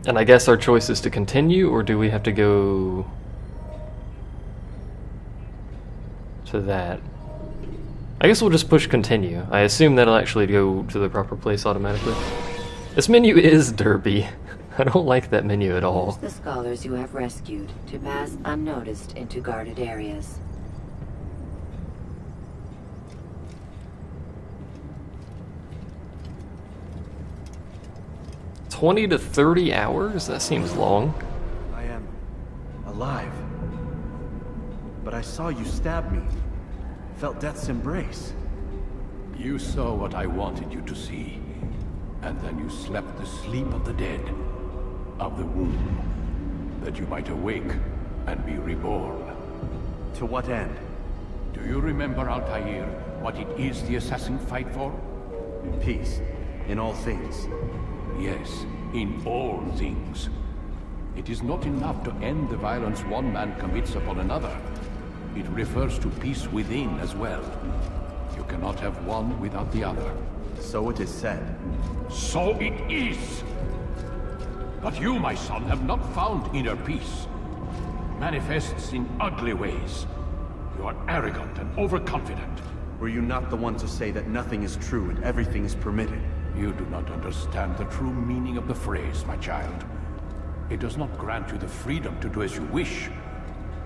And I guess our choice is to continue, or do we have to go to that? I guess we'll just push continue. I assume that'll actually go to the proper place automatically. This menu is derpy. I don't like that menu at all. Use the scholars you have rescued to pass unnoticed into guarded areas. 20 to 30 hours? That seems long. I am alive. But I saw you stab me. Felt death's embrace. You saw what I wanted you to see. And then you slept the sleep of the dead. Of the womb. That you might awake and be reborn. To what end? Do you remember, Altair, what it is the assassin fight for? In peace. In all things. Yes, in all things. It is not enough to end the violence one man commits upon another. It refers to peace within as well. You cannot have one without the other. So it is said. So it is! But you, my son, have not found inner peace. Manifests in ugly ways. You are arrogant and overconfident. Were you not the one to say that nothing is true and everything is permitted? You do not understand the true meaning of the phrase, my child. It does not grant you the freedom to do as you wish.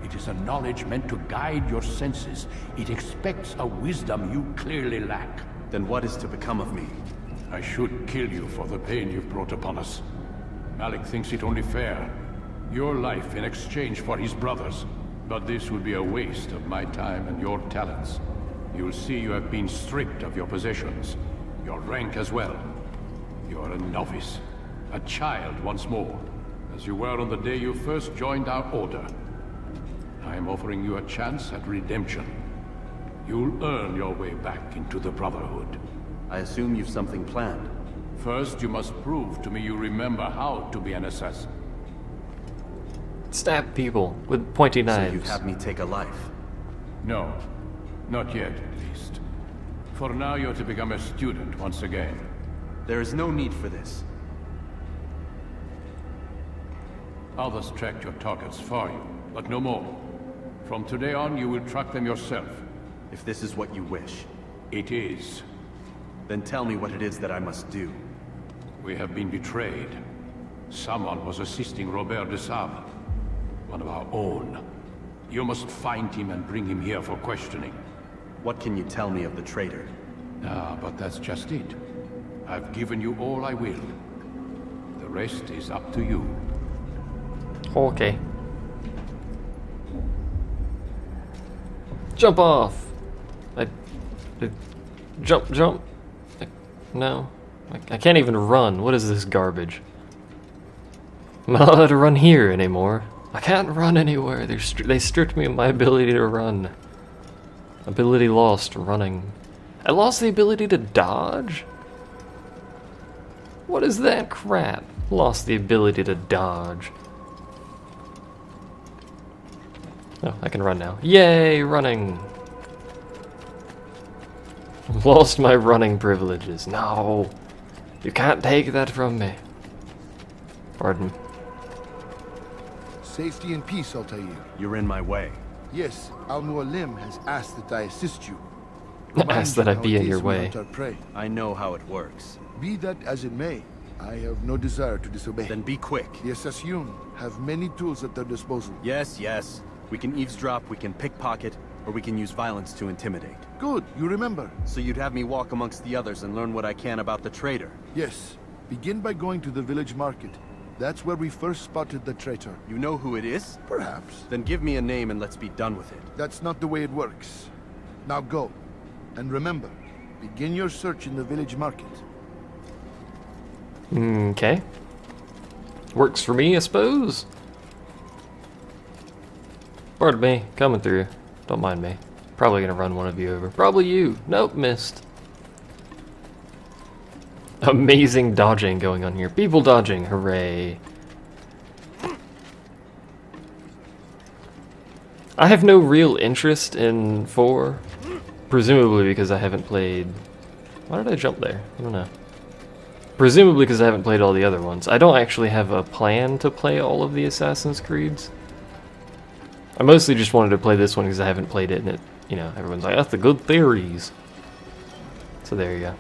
It is a knowledge meant to guide your senses. It expects a wisdom you clearly lack. Then what is to become of me? I should kill you for the pain you've brought upon us. Malik thinks it only fair. Your life in exchange for his brother's. But this would be a waste of my time and your talents. You'll see you have been stripped of your possessions. Your rank as well. You are a novice. A child once more. As you were on the day you first joined our order. I am offering you a chance at redemption. You'll earn your way back into the Brotherhood. I assume you've something planned. First, you must prove to me you remember how to be an assassin. Stab people with pointy knives. So you'd have me take a life? No. Not yet, at least. For now, you're to become a student once again. There is no need for this. Others tracked your targets for you, but no more. From today on, you will track them yourself. If this is what you wish. It is. Then tell me what it is that I must do. We have been betrayed. Someone was assisting Robert de Sable, one of our own. You must find him and bring him here for questioning. What can you tell me of the traitor? Ah, but that's just it. I've given you all I will. The rest is up to you. Okay. Jump off! Jump. No. I can't even run. What is this garbage? I'm not allowed to run here anymore. I can't run anywhere. They stripped me of my ability to run. Ability lost, running. I lost the ability to dodge? What is that crap? Lost the ability to dodge. Oh, I can run now. Yay, running! Lost my running privileges. No! You can't take that from me. Pardon. Safety and peace, Altair. You're in my way. Yes, Al-Mualim has asked that I assist you. Ask that I be in your way. I know how it works. Be that as it may, I have no desire to disobey. Then be quick. The Assassin have many tools at their disposal. Yes. We can eavesdrop, we can pickpocket, or we can use violence to intimidate. Good, you remember. So you'd have me walk amongst the others and learn what I can about the traitor? Yes. Begin by going to the village market. That's where we first spotted the traitor. You know who it is? Perhaps. Then give me a name and let's be done with it. That's not the way it works. Now go. And remember, begin your search in the village market. Okay. Works for me, I suppose. Pardon me, coming through. Don't mind me. Probably gonna run one of you over. Probably you. Nope, missed. Amazing dodging going on here. People dodging, hooray. I have no real interest in 4. Presumably because I haven't played... Why did I jump there? I don't know. Presumably because I haven't played all the other ones. I don't actually have a plan to play all of the Assassin's Creeds. I mostly just wanted to play this one because I haven't played it, and it, you know, everyone's like, that's the good theories. So there you go.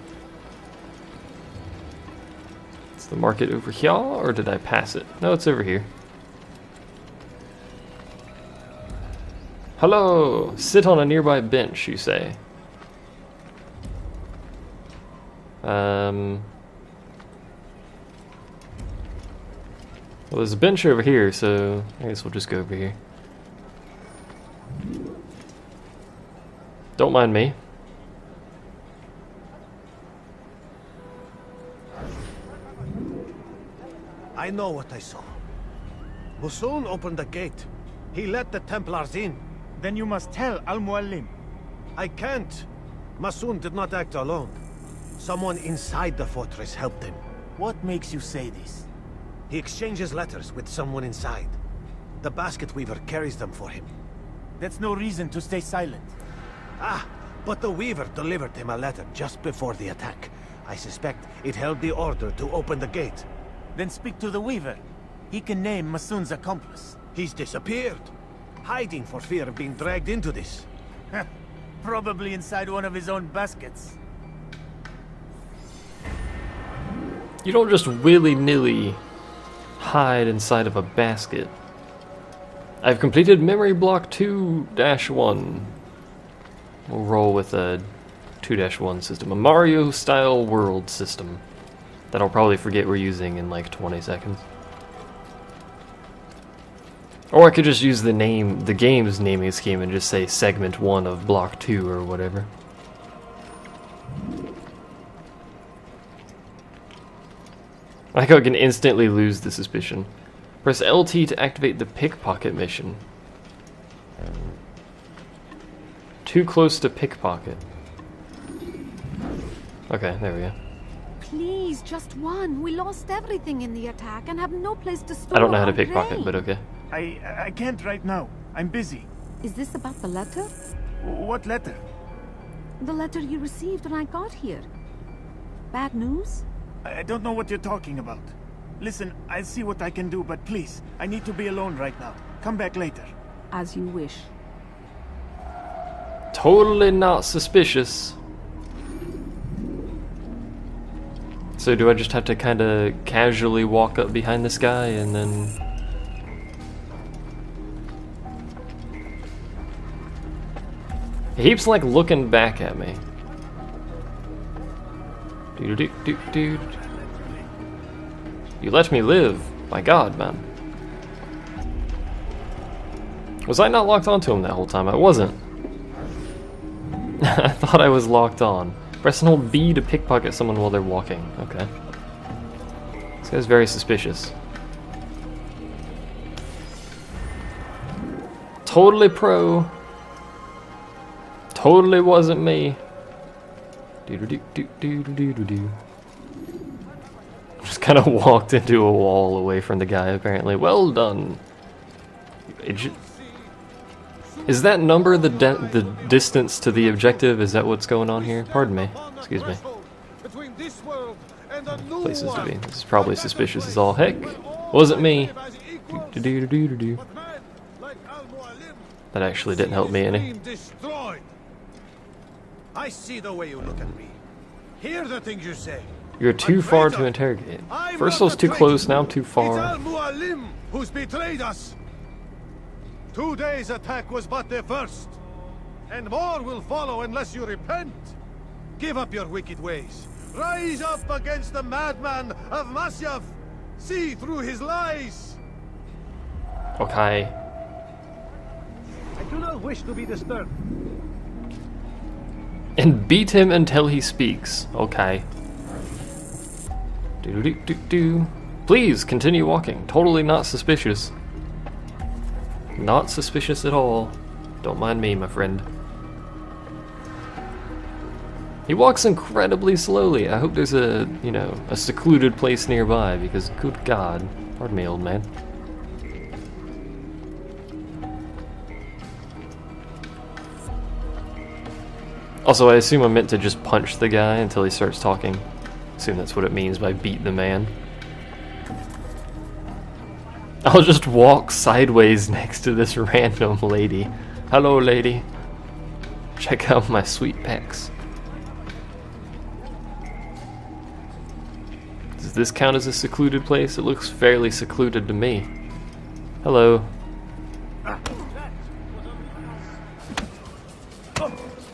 Is the market over here, or did I pass it? No, it's over here. Hello! Sit on a nearby bench, you say. Well, there's a bench over here, so I guess we'll just go over here. Don't mind me. I know what I saw. Musoon opened the gate. He let the Templars in. Then you must tell Al-Muallim. I can't. Masoon did not act alone. Someone inside the fortress helped him. What makes you say this? He exchanges letters with someone inside. The basket weaver carries them for him. That's no reason to stay silent. Ah, but the weaver delivered him a letter just before the attack. I suspect it held the order to open the gate. Then speak to the Weaver. He can name Masoon's accomplice. He's disappeared, hiding for fear of being dragged into this. Probably inside one of his own baskets. You don't just willy-nilly hide inside of a basket. I've completed memory block 2-1. We'll roll with a 2-1 system. A Mario-style world system that I'll probably forget we're using in like 20 seconds. Or I could just use the game's naming scheme and just say segment 1 of block 2 or whatever. I like how I can instantly lose the suspicion. Press LT to activate the pickpocket mission. Too close to pickpocket. Okay, there we go. Please, just one. We lost everything in the attack and have no place to store I don't know how to our pickpocket, prey. but okay. I can't right now. I'm busy. Is this about the letter? What letter? The letter you received when I got here. Bad news? I don't know what you're talking about. Listen, I'll see what I can do, but please, I need to be alone right now. Come back later. As you wish. Totally not suspicious. So do I just have to kind of casually walk up behind this guy and then... He keeps like looking back at me. Dude. You let me live. My God, man. Was I not locked onto him that whole time? I wasn't. I thought I was locked on. Press and hold B to pickpocket someone while they're walking. Okay. This guy's very suspicious. Totally pro. Totally wasn't me. Just kind of walked into a wall away from the guy, apparently. Well done. Is that number the distance to the objective? Is that what's going on here? Pardon me. Excuse me. Places to be. This is probably suspicious as all heck. Wasn't me. That actually didn't help me any. I see the way you look at me. Hear the things you say. You're too far to interrogate. First I was too close, now I'm too It's far. Al-Muallim who's betrayed us. Today's attack was but the first, and more will follow unless you repent. Give up your wicked ways. Rise up against the madman of Masyaf. See through his lies. Okay. I do not wish to be disturbed. And beat him until he speaks. Okay. Please continue walking. Totally not suspicious. Not suspicious at all. Don't mind me, my friend. He walks incredibly slowly. I hope there's a, you know, a secluded place nearby because, good God. Pardon me, old man. Also, I assume I'm meant to just punch the guy until he starts talking. Assume that's what it means by beat the man. I'll just walk sideways next to this random lady. Hello, lady. Check out my sweet pecs. Does this count as a secluded place? It looks fairly secluded to me. Hello.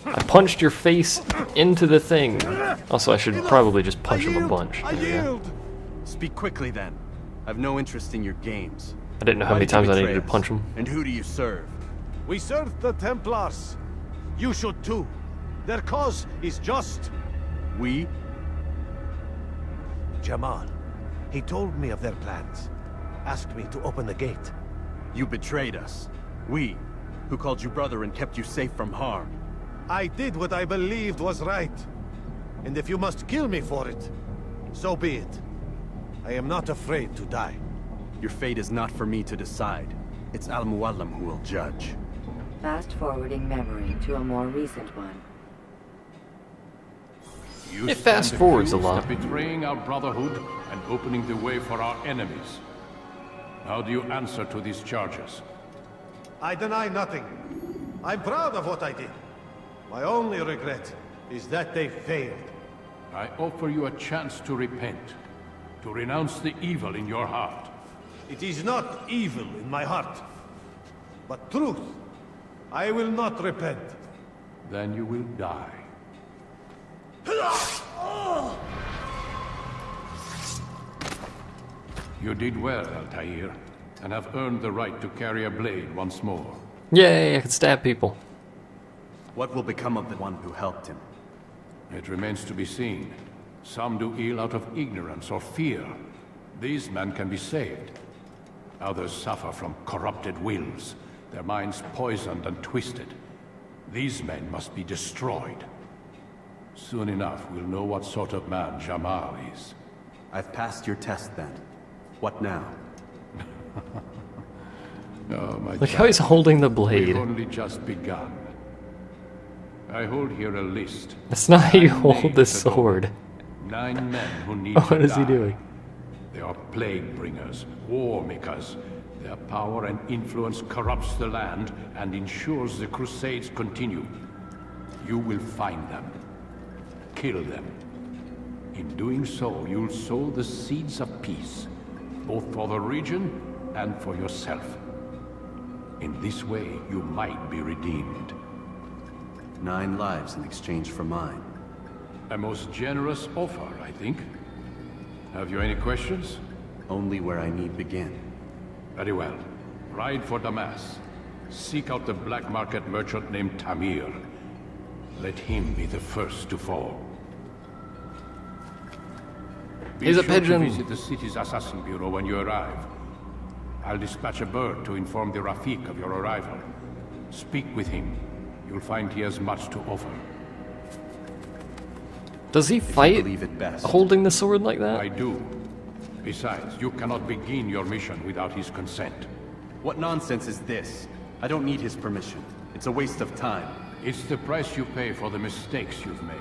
I punched your face into the thing. Also, I should probably just punch him a bunch. I yield! Speak quickly then. I've no interest in your games. I didn't know how Why many did you times I betray needed to us? punch him. And who do you serve? We serve the Templars. You should too. Their cause is just. We? Jamal. He told me of their plans. Asked me to open the gate. You betrayed us. We, who called you brother and kept you safe from harm. I did what I believed was right. And if you must kill me for it, so be it. I am not afraid to die. Your fate is not for me to decide. It's Al-Muallim who will judge. Fast-forwarding memory to a more recent one. You It stand fast forwards a accused lot. of betraying our brotherhood and opening the way for our enemies. How do you answer to these charges? I deny nothing. I'm proud of what I did. My only regret is that they failed. I offer you a chance to repent, to renounce the evil in your heart. It is not evil in my heart, but truth. I will not repent. Then you will die. You did well, Altair, and have earned the right to carry a blade once more. Yay, I can stab people. What will become of the one who helped him? It remains to be seen. Some do ill out of ignorance or fear. These men can be saved. Others suffer from corrupted wills, their minds poisoned and twisted. These men must be destroyed. Soon enough, we'll know what sort of man Jamal is. I've passed your test then. What now? Oh, my Look how he's holding the We've blade. only just begun. I hold here a list. That's not how you 9 hold the names to go. sword. 9 men who need What to is he die. doing? They are plague bringers, war makers. Their power and influence corrupts the land and ensures the crusades continue. You will find them. Kill them. In doing so, you'll sow the seeds of peace, both for the region and for yourself. In this way, you might be redeemed. 9 lives in exchange for mine. A most generous offer, I think. Have you any questions? Only where I need begin. Very well. Ride for Damas. Seek out the black market merchant named Tamir. Let him be the first to fall. Be He's a sure to pigeon. visit the city's assassin bureau when you arrive. I'll dispatch a bird to inform the Rafik of your arrival. Speak with him. You'll find he has much to offer. Does he If you fight believe it best. holding the sword like that? I do. Besides, you cannot begin your mission without his consent. What nonsense is this? I don't need his permission. It's a waste of time. It's the price you pay for the mistakes you've made.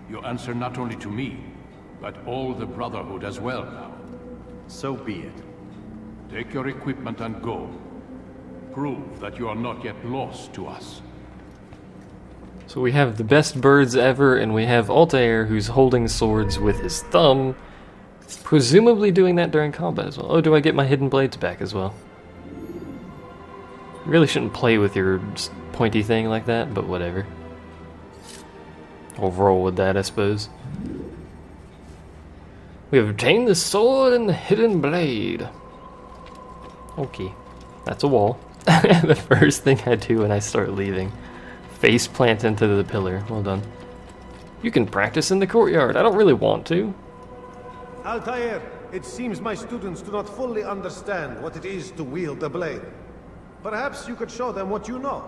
You answer not only to me, but all the Brotherhood as well now. So be it. Take your equipment and go. Prove that you are not yet lost to us. So we have the best birds ever, and we have Altair who's holding swords with his thumb, presumably doing that during combat as well. Oh, do I get my hidden blades back as well? You really shouldn't play with your pointy thing like that, but whatever. I'll roll with that, I suppose. We have obtained the sword and the hidden blade. Okay, that's a wall. The first thing I do when I start leaving. Face plant into the pillar. Well done. You can practice in the courtyard. I don't really want to. Altair, it seems my students do not fully understand what it is to wield the blade. Perhaps you could show them what you know.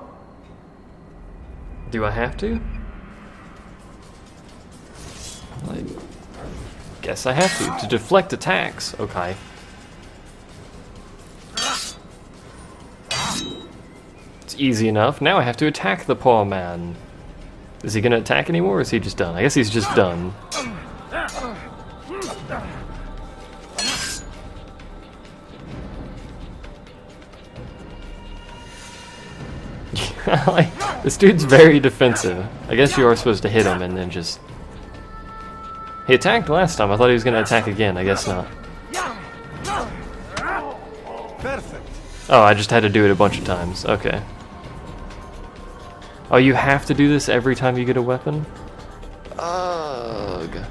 Do I have to? I guess I have to. To deflect attacks. Okay. It's easy enough. Now I have to attack the poor man. Is he gonna attack anymore, or is he just done? I guess he's just done. Like, this dude's very defensive. I guess you are supposed to hit him and then just... He attacked last time. I thought he was going to attack again. I guess not. Perfect. Oh, I just had to do it a bunch of times. Okay. Oh, you have to do this every time you get a weapon? Ugh.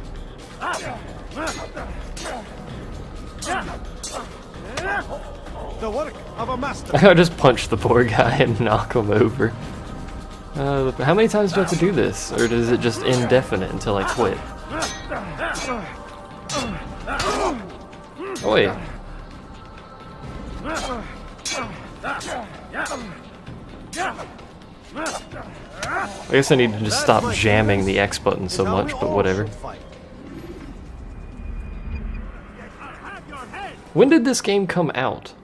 The work of a master. I just punch the poor guy and knock him over. How many times do I have to do this? Or is it just indefinite until I quit? Oh wait. I guess I need to just stop jamming the X button so much, but whatever. When did this game come out?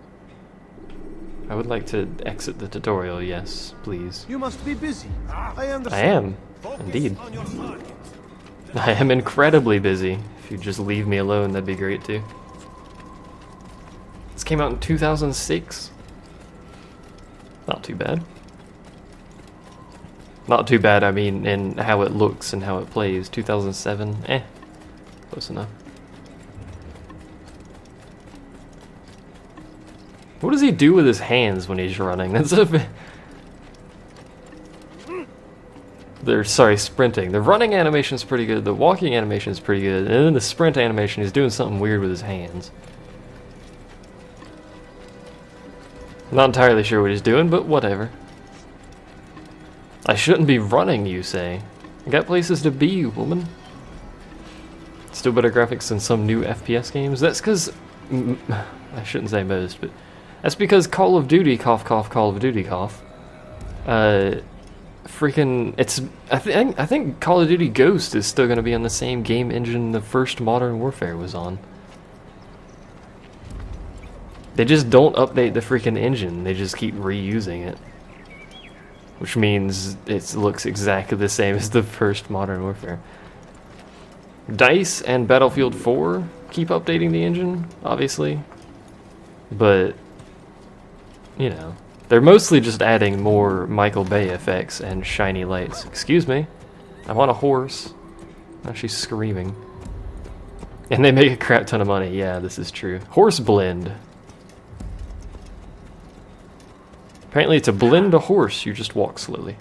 I would like to exit the tutorial, yes, please. You must be busy. I I understand. am, indeed. I am incredibly busy. If you just leave me alone, that'd be great too. This came out in 2006. Not too bad. Not too bad, I mean, in how it looks and how it plays. 2007, close enough. What does he do with his hands when he's running? That's a bit... Sorry, sprinting. The running animation is pretty good, the walking animation is pretty good, and then the sprint animation, he's doing something weird with his hands. Not entirely sure what he's doing, but whatever. I shouldn't be running, you say. I got places to be, woman. Still better graphics than some new FPS games? That's because... I shouldn't say most, but... That's because Call of Duty, cough, cough, Call of Duty, cough. Freaking... It's... I think Call of Duty Ghost is still going to be on the same game engine the first Modern Warfare was on. They just don't update the freaking engine. They just keep reusing it. Which means it looks exactly the same as the first Modern Warfare. DICE and Battlefield 4 keep updating the engine, obviously. But, you know, they're mostly just adding more Michael Bay effects and shiny lights. Excuse me, I want a horse. Now she's screaming. And they make a crap ton of money. Yeah, this is true. Horse blend. Apparently to blend a horse, you just walk slowly.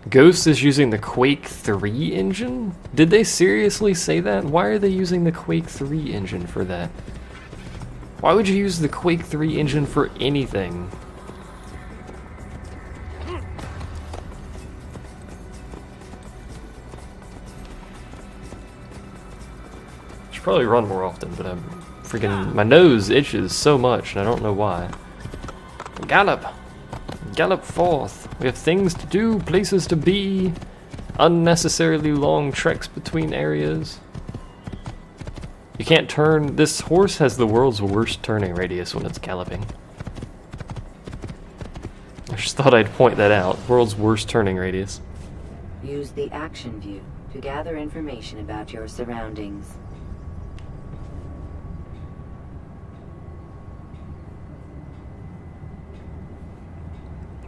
Ghost is using the Quake 3 engine? Did they seriously say that? Why are they using the Quake 3 engine for that? Why would you use the Quake 3 engine for anything? Probably run more often, but I'm freaking... My nose itches so much, and I don't know why. Gallop! Gallop forth! We have things to do, places to be, unnecessarily long treks between areas. You can't turn... This horse has the world's worst turning radius when it's galloping. I just thought I'd point that out. World's worst turning radius. Use the action view to gather information about your surroundings.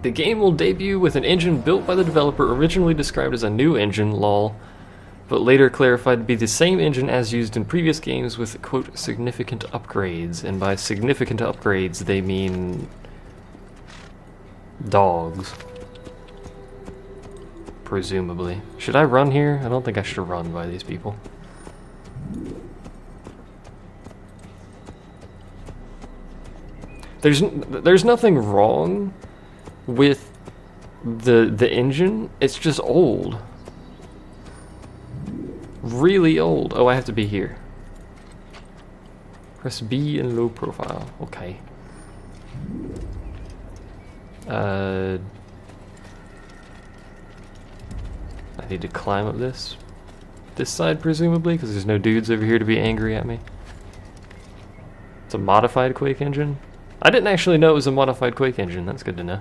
The game will debut with an engine built by the developer originally described as a new engine, lol, but later clarified to be the same engine as used in previous games with, quote, significant upgrades. And by significant upgrades, they mean... dogs. Presumably. Should I run here? I don't think I should run by these people. There's nothing wrong with the engine. It's just old. Really old. Oh, I have to be here. Press B in low profile. Okay. I need to climb up this side, presumably, because there's no dudes over here to be angry at me. It's a modified Quake engine. I didn't actually know it was a modified Quake engine. That's good to know.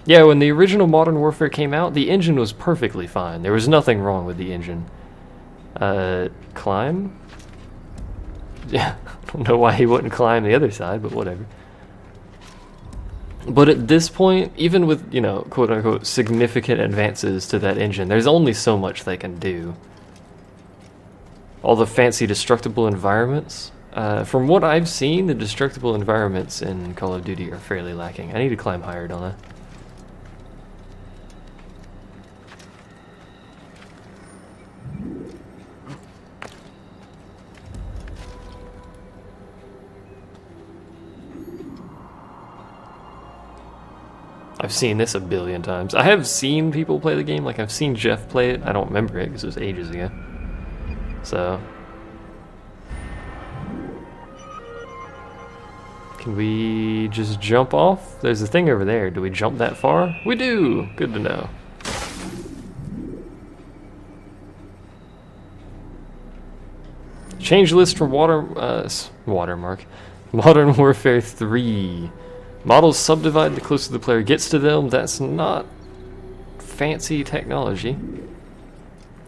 Yeah, when the original Modern Warfare came out, the engine was perfectly fine. There was nothing wrong with the engine. Climb? Yeah, I don't know why he wouldn't climb the other side, but whatever. But at this point, even with, you know, quote-unquote significant advances to that engine, there's only so much they can do. All the fancy destructible environments. From what I've seen, the destructible environments in Call of Duty are fairly lacking. I need to climb higher, don't I? I've seen this a billion times. I have seen people play the game, like I've seen Jeff play it. I don't remember it because it was ages ago. So, can we just jump off? There's a thing over there. Do we jump that far? We do! Good to know. Change list from Watermark. Modern Warfare 3. Models subdivide the closer the player gets to them. That's not fancy technology.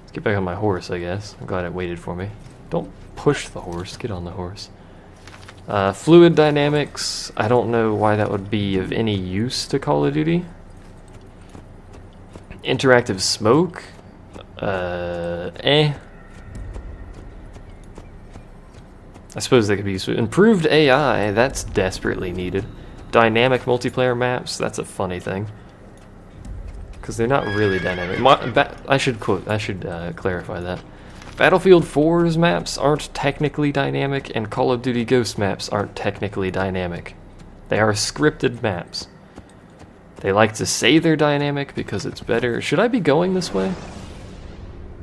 Let's get back on my horse, I guess. I'm glad it waited for me. Don't push the horse. Get on the horse. Fluid dynamics. I don't know why that would be of any use to Call of Duty. Interactive smoke. I suppose they could be useful. Improved AI. That's desperately needed. Dynamic multiplayer maps, that's a funny thing. Because they're not really dynamic. I should clarify that. Battlefield 4's maps aren't technically dynamic, and Call of Duty Ghost maps aren't technically dynamic. They are scripted maps. They like to say they're dynamic because it's better. Should I be going this way?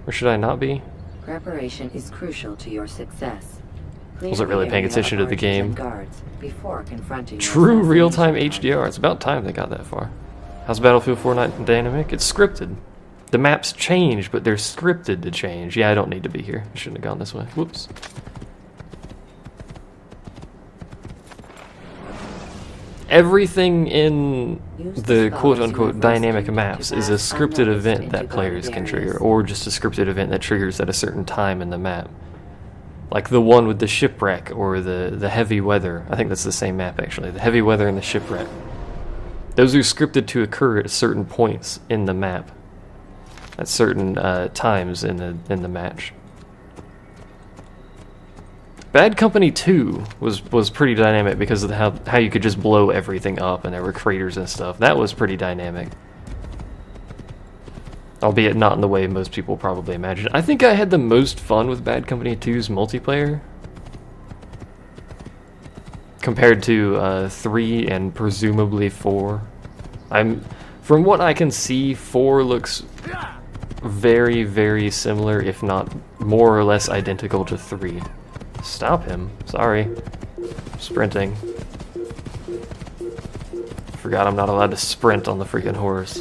Or should I not be? Preparation is crucial to your success. Wasn't really paying attention to the game. Before confronting True real-time HDR. It's about time they got that far. How's Battlefield 4 not dynamic? It's scripted. The maps change, but they're scripted to change. Yeah, I don't need to be here. I shouldn't have gone this way. Whoops. Everything in the quote-unquote dynamic maps is a scripted event that players can trigger, or just a scripted event that triggers at a certain time in the map. Like the one with the shipwreck or the heavy weather. I think that's the same map actually. The heavy weather and the shipwreck. Those are scripted to occur at certain points in the map. At certain times in the match. Bad Company 2 was pretty dynamic because of how you could just blow everything up and there were craters and stuff. That was pretty dynamic. Albeit not in the way most people probably imagine. I think I had the most fun with Bad Company 2's multiplayer. Compared to 3 and presumably 4. From what I can see, 4 looks very, very similar, if not more or less identical to 3. Stop him. Sorry. Sprinting. Forgot I'm not allowed to sprint on the freaking horse.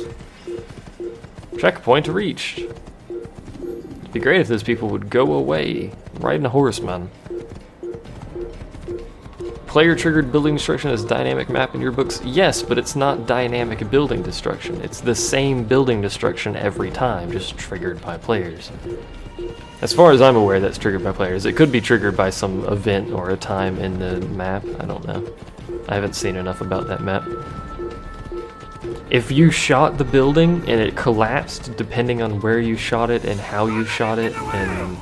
Checkpoint reached. It'd be great if those people would go away. I'm riding a horse, man. Player-triggered building destruction is dynamic map in your books? Yes, but it's not dynamic building destruction. It's the same building destruction every time, just triggered by players. As far as I'm aware, that's triggered by players. It could be triggered by some event or a time in the map. I don't know. I haven't seen enough about that map. If you shot the building and it collapsed, depending on where you shot it and how you shot it, and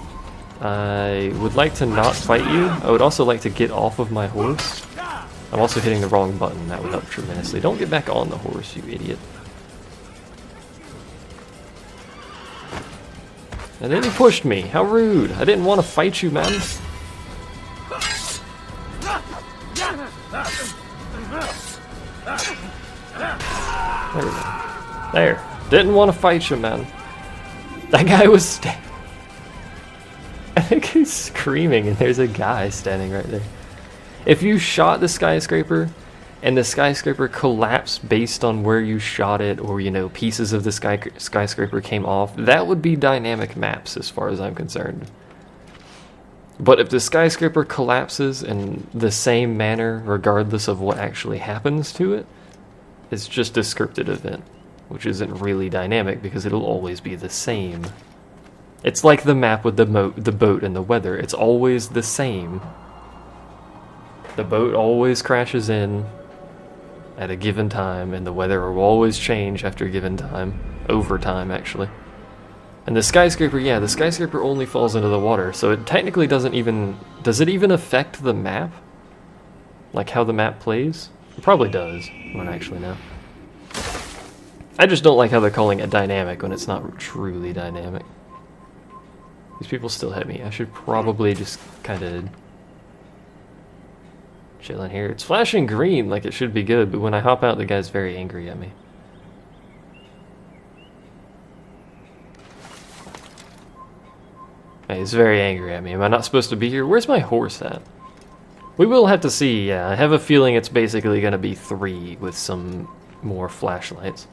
I would like to not fight you. I would also like to get off of my horse. I'm also hitting the wrong button. That would help tremendously. Don't get back on the horse, you idiot. And then he pushed me. How rude. I didn't want to fight you, man. There we go. There. Didn't want to fight you, man. That guy was I think he's screaming and there's a guy standing right there. If you shot the skyscraper and the skyscraper collapsed based on where you shot it, or, you know, pieces of the skyscraper came off, that would be dynamic maps as far as I'm concerned. But if the skyscraper collapses in the same manner regardless of what actually happens to it, it's just a scripted event, which isn't really dynamic because it'll always be the same. It's like the map with the boat and the weather. It's always the same. The boat always crashes in at a given time, and the weather will always change after a given time. Over time, actually. And the skyscraper, yeah, the skyscraper only falls into the water, so it technically doesn't even... Does it even affect the map? Like how the map plays? It probably does. I don't actually know. I just don't like how they're calling it dynamic when it's not truly dynamic. These people still hit me. I should probably just kind of chill in here. It's flashing green like it should be good, but when I hop out, the guy's very angry at me. Hey, he's very angry at me. Am I not supposed to be here? Where's my horse at? We will have to see, yeah. I have a feeling it's basically going to be 3 with some more flashlights.